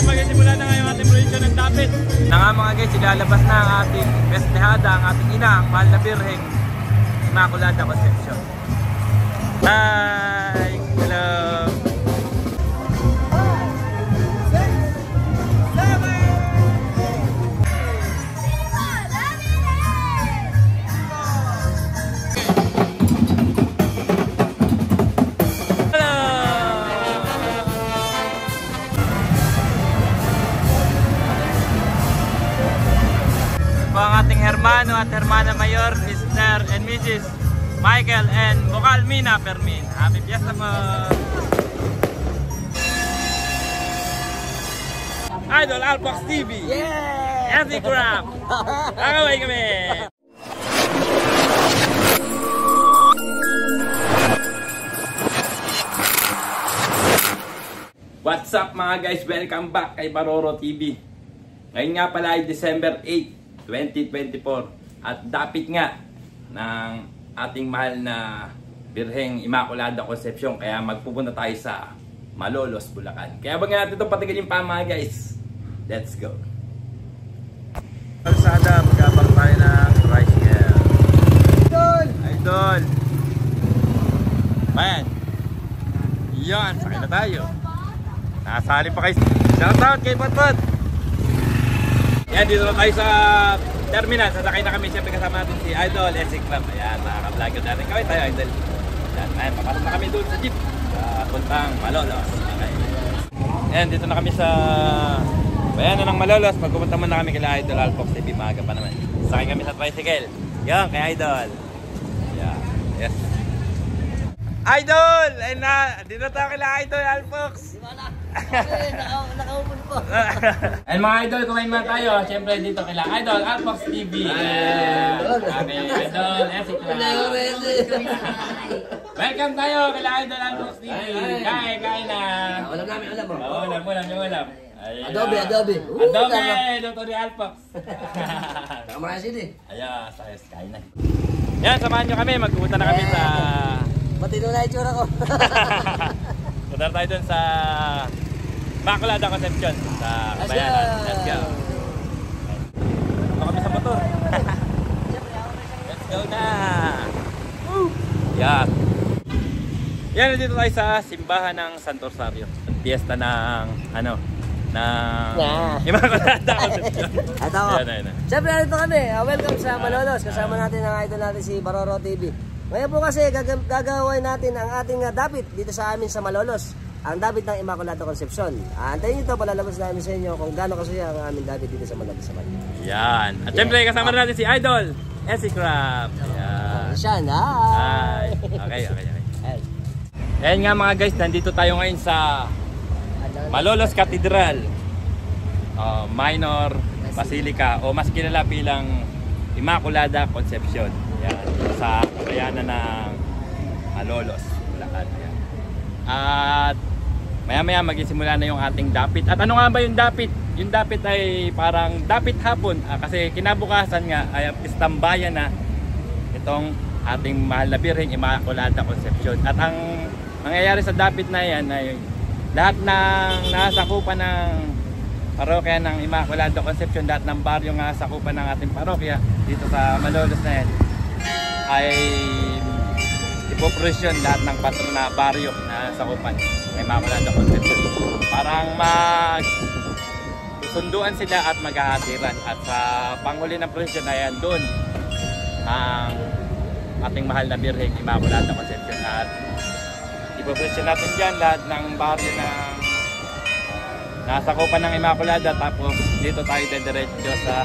guys, magsisimula na ngayon ating proyekto ng dapit. Na nga mga guys, ilalabas na ang ating festehada, ang ating ina, ang mahal na Birheng Immaculada Concepcion. Hi! Hello! Ang ating hermano at hermana mayor, Mr. and Mrs. Michael and Bukal Mina Fermin. Happy Fiesta mo! Idol Alpox TV! Yeah! Andy Crab! Kakaway kami! What's up mga guys? Welcome back kay Baroro TV. Ngayon nga pala ay December 8, 2024 at dapit nga ng ating mahal na Birheng Immaculada Concepcion, kaya magpupunta tayo sa Malolos, Bulacan. Kaya wag nga natin itong patigilin pa mga guys. Let's go! Kalsada, magkabang tayo ng tricycle. Idol! Idol! Man! Yan, sakay na tayo. Nakasali pa kayo. Shoutout kay Potpot! Yan, dito na tayo sa terminal. Sasakay na kami. Siyempre kasama natin si Idol SC Club. Ayan, makaka-vlog natin. Kaway tayo, Idol. Ayan, papasok na kami doon sa jeep. Puntang Malolos. Okay. Ayan, dito na kami sa bayanan ng Malolos. Magpupunta muna kami kila Idol Alpox TV. Maaga pa naman. Sakay kami sa tricycle. Yan, kay Idol. Yan, yes. Idol! Ayun na, dito tayo kila Idol Alpox. Nakaupon po. And mga idol, kumain muna tayo. Siyempre dito kila Idol Alpox TV. Kami Idol SC Club. Welcome tayo kila Idol Alpox TV. Kain na. Walang namin alam mo. Walam. Adobe. Adobe, Dr. Alpox. Kamaraya sini. Ayan, sayos, kain na. Yan, samahan nyo kami. Magpupunta na kami sa... Matino na itsura ko. Punta tayo dun sa Immaculada Concepcion sa Kabayanan. Let's go! Punta kami sa motor. Let's go na! Woo! Yan! Yan, nandito tayo sa simbahan ng Santo Rosario. Fiesta ng Immaculada Concepcion. At ako. Siyempre, nandito kami. Welcome sa Malolos. Kasama natin ang idol natin si Baroro TV. Ngayon po kasi gagawin natin ang ating dapit dito sa amin sa Malolos. Ang dapit ng Immaculada Concepcion. Antayin nyo ito, palalabas namin sa inyo kung gaano kasaya ang aming dapit dito sa Malolos. Yan. At syempre kasama natin si Idol SC Club. Yan. Siya na. Okay. Ayan nga mga guys, nandito tayo ngayon sa Malolos Cathedral Minor Basilica o mas kilala bilang Immaculada Concepcion. Yan, sa kabayanan ng Malolos, Bulacan. Yan. At maya-maya magsisimula na yung ating dapit. At ano nga ba yung dapit? Yung dapit ay parang dapit hapon kasi kinabukasan nga ay istambayan na itong ating mahal na Birheng Immaculada Concepcion. At ang mangyayari sa dapit na yan ay lahat ng nasakupan ng parokya ng Immaculada Concepcion, lahat ng baryo nga sakupan ng ating parokya dito sa Malolos na yan ay ipopresyon lahat ng patron na baryo na sakupan ng Immaculada Concepcion. Parang magsunduan sila at maghahatiran. At sa panghuli ng presyon ay doon ang ating mahal na Birheng Immaculada Concepcion. At ipopresyon natin dyan lahat ng baryo na nasakupan ng Immaculada. Tapos dito tayo dediretso sa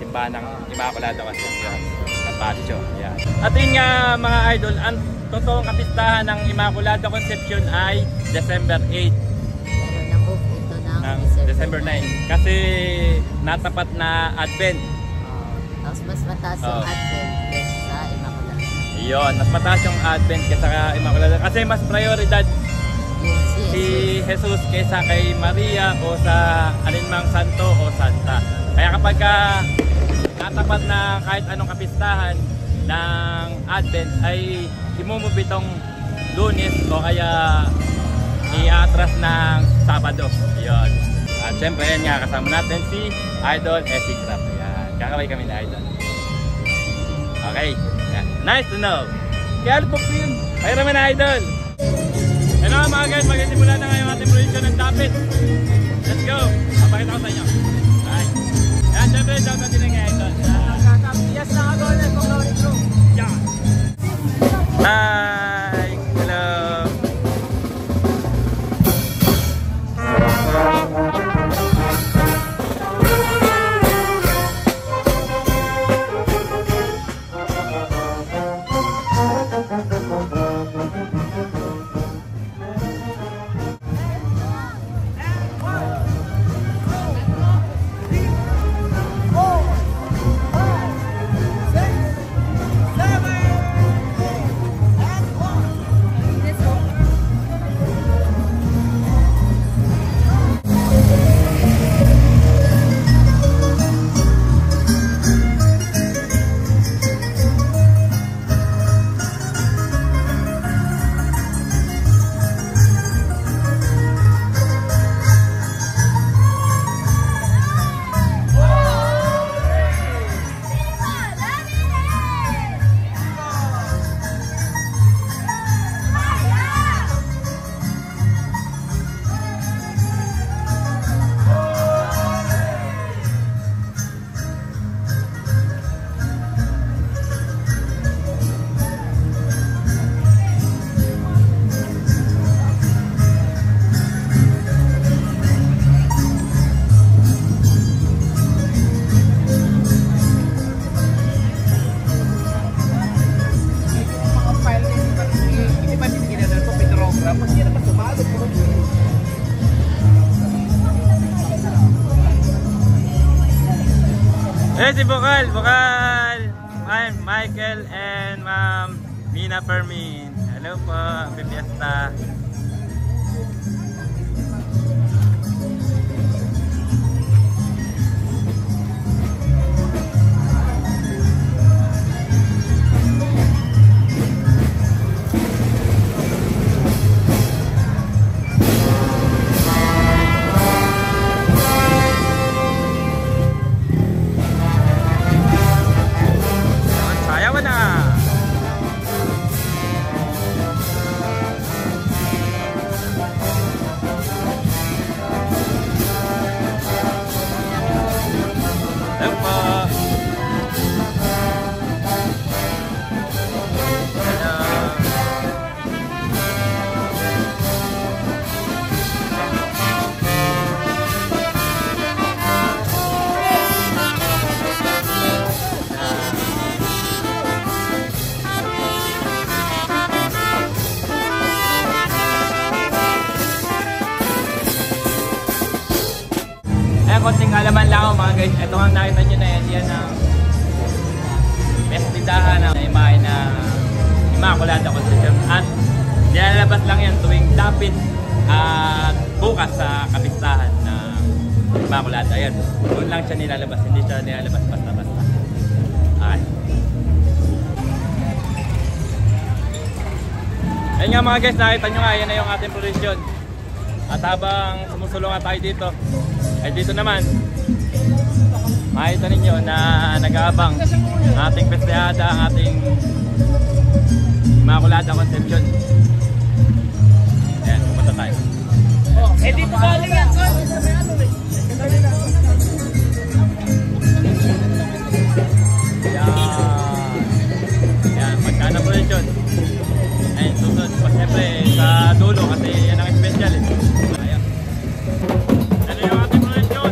simbahan ng Immaculada Concepcion. Patio. Yan. At yun nga mga idol, ang totoong kapistahan ng Immaculada Concepcion ay December 8 ng December 9 kasi natapat na Advent. Tapos mas mataas yung Advent kaysa sa Immaculada. Yun, mas mataas yung Advent kaysa sa Immaculada kasi mas prioridad si Jesus kaysa kay Maria o sa alinmang santo o santa. Kaya kapag natapat na kahit anong kapistahan ng Advent ay imumubitong Lunes o kaya i-atras ng Sabado. Yun. syempre, yan nga, kasama natin si Idol Essie Craft. Ayan, kakaway kami ni Idol. Okay, yan. Nice to know. Kaya ano po yun? Kaya naman na Idol. Hello mga guys, magsisimula na ngayon ating production ng Dapit. Let's go! Papakita ko sa inyo. Alright. Yan, syempre, shout out din nga Idol. Kakapiyas na ako na kung gawin ko. Yeah. Hi! Hello! Eh, si Bukal! I'm Michael and Ma'am Mina Fermin. Hello po, happy fiesta. Konting kalaman lang ako mga guys. Ito ang nakita nyo na yan. Yan ang mestidahan ng imahe na Immaculada Concepcion. At nilalabas lang yan tuwing Dapit at bukas sa kapistahan ng Immaculada. Ayan. Doon lang siya nilalabas. Hindi siya nilalabas basta-basta. Okay. Ayun nga mga guys. Nakita nyo nga. Yan na yung ating production. At habang sumusulungan tayo dito, ay dito naman makita ninyo na nag-aabang ang ating festehada, ang ating Immaculada Concepcion. Ayan, pumunta tayo. Eh dito galing yan, sir. Ayan, magkana production. Ayan, susunod pa siyempre sa dulo kasi yan ang special eh. Ayan. Ano yung ating production?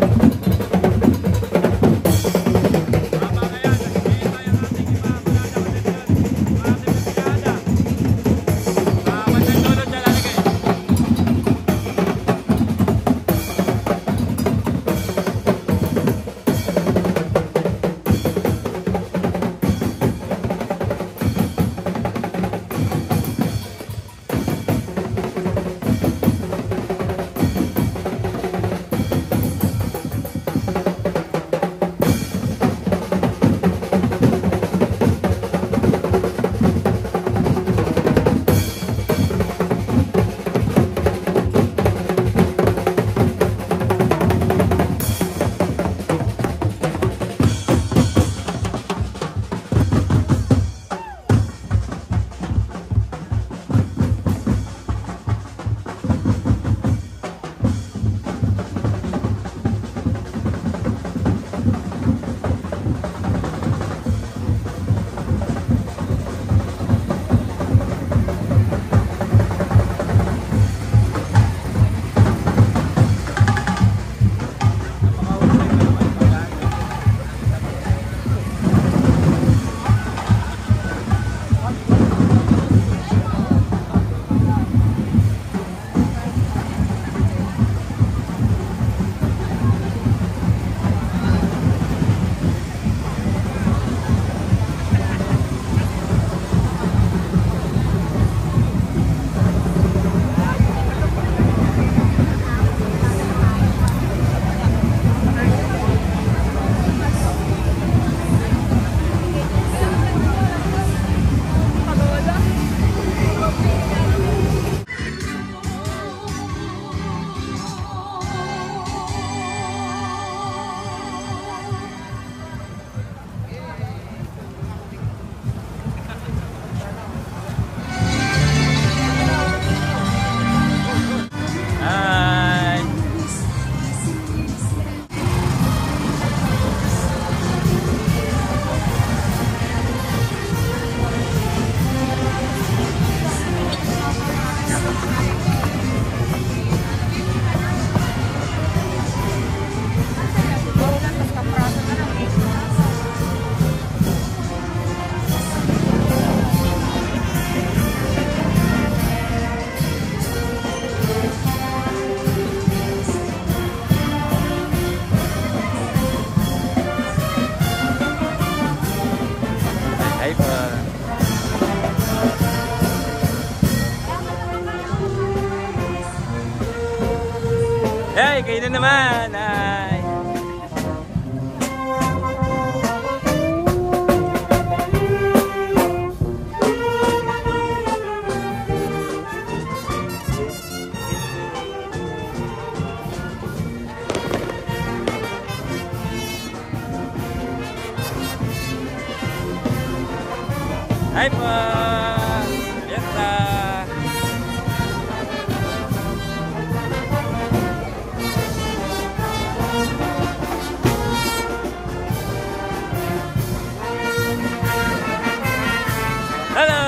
Ay, kayo na naman. Ay. Hi po! Alerta! Hello!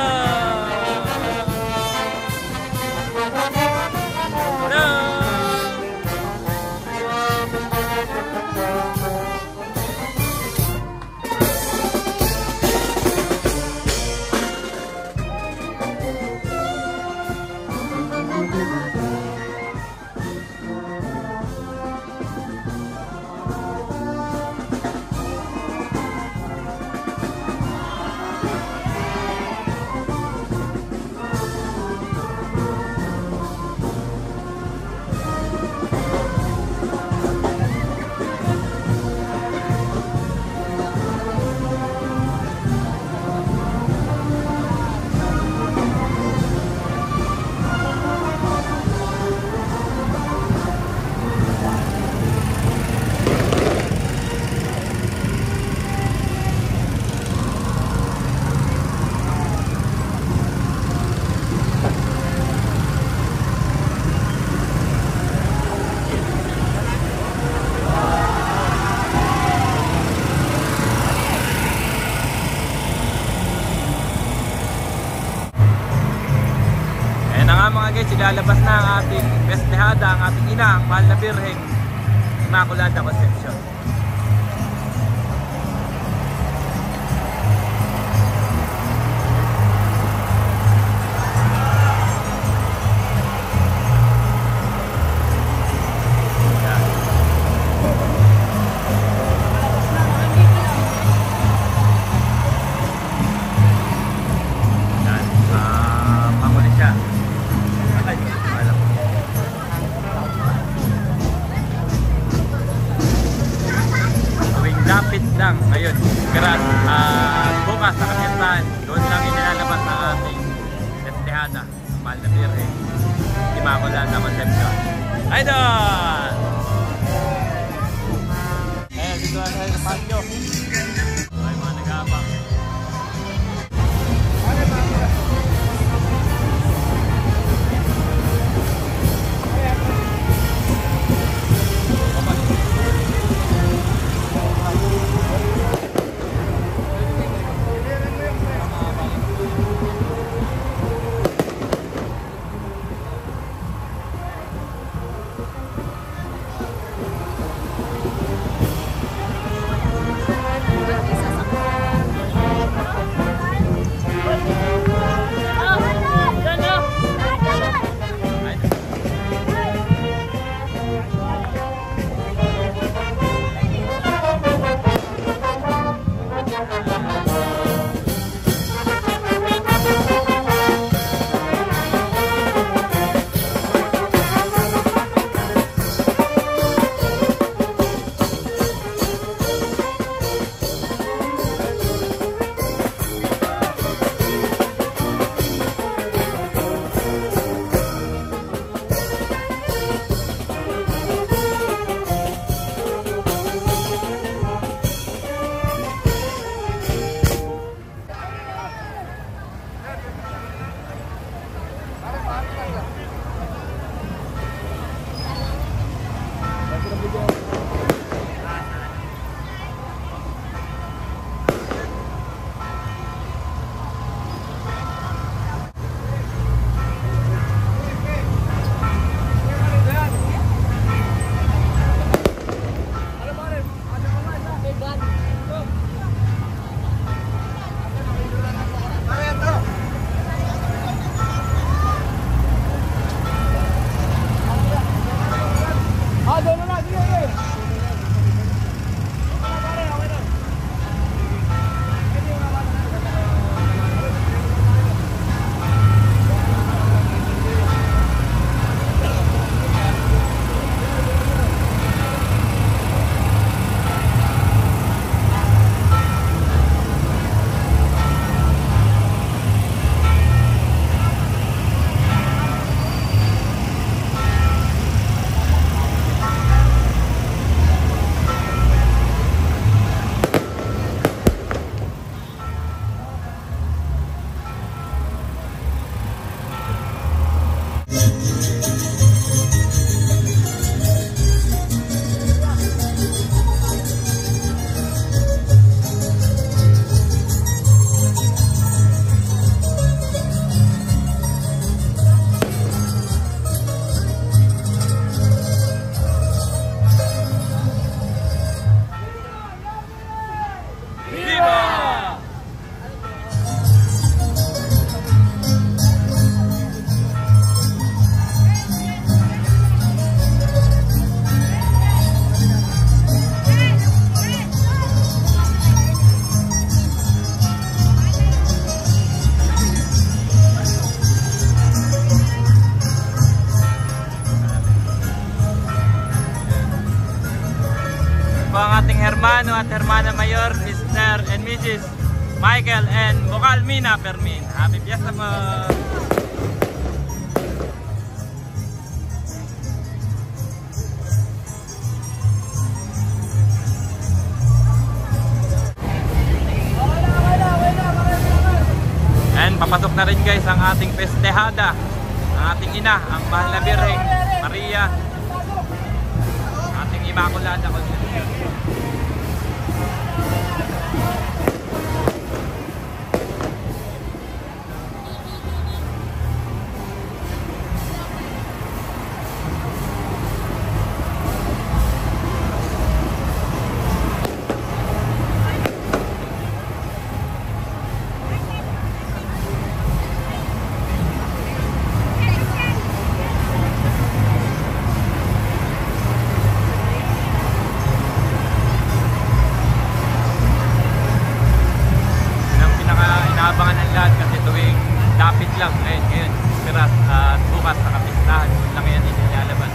Mga guys, ilalabas na ang ating festehada, ang ating ina, ang mahal na Birhen, Immaculada Concepcion. Lapit lang ngayon, Geras, bukas sa Kapitan, doon lang inilalabas ang ating festehada, ang mahal na Birhen, Immaculada Concepcion. Idol! Ayan, dito na tayo sa patio. Ay, mga nag-aabang. po ang ating hermano at hermana mayor, Mr. and Mrs. Michael and Bokal Mina Fermin. Happy Fiesta po! And papasok na rin guys ang ating festehada, ang ating ina, ang mahal na Birheng Maria, ating Immaculada Concepcion. Abangan ang lahat kasi tuwing dapit lang ngayon Piras at bukas sa kapistahan lang yan inyalaban.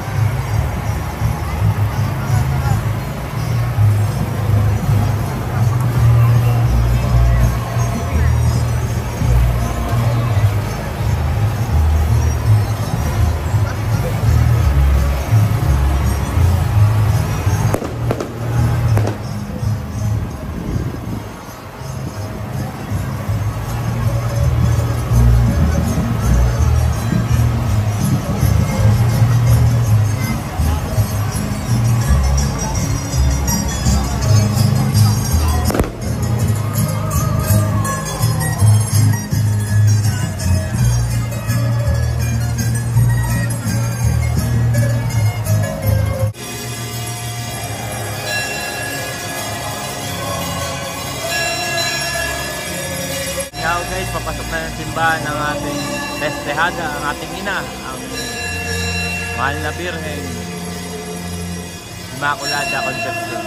Now guys, papasok na ng simbahan ng ating festehada, ang ating ina, ang mahal na Birheng Immaculada Concepcion.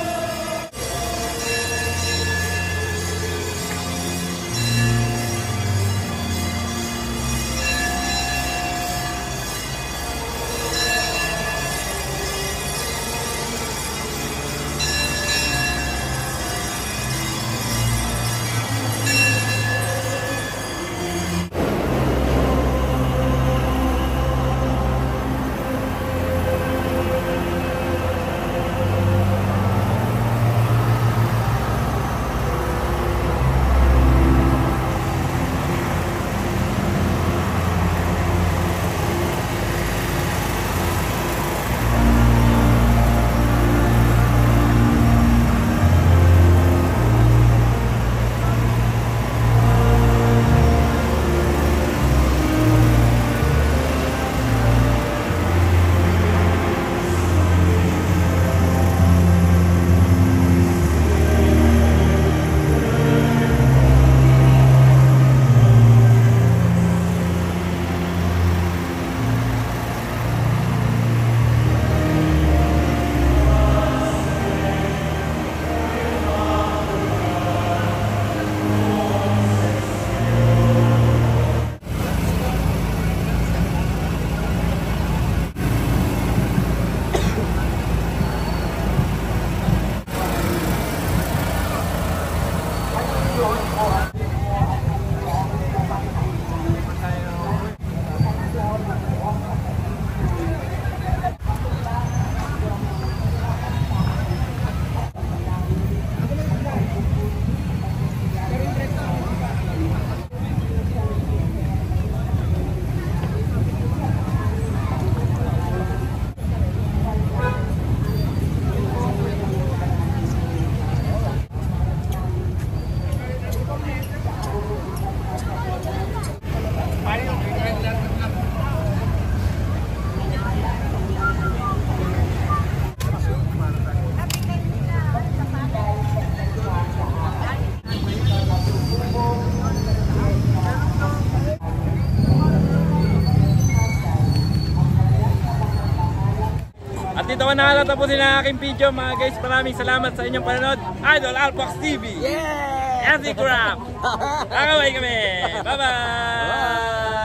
At dito ko nakatapusin ang aking video mga guys. Maraming salamat sa inyong panonood. Idol Alpox TV. Yeah! Andy Crap. Kakaway kami. Bye-bye.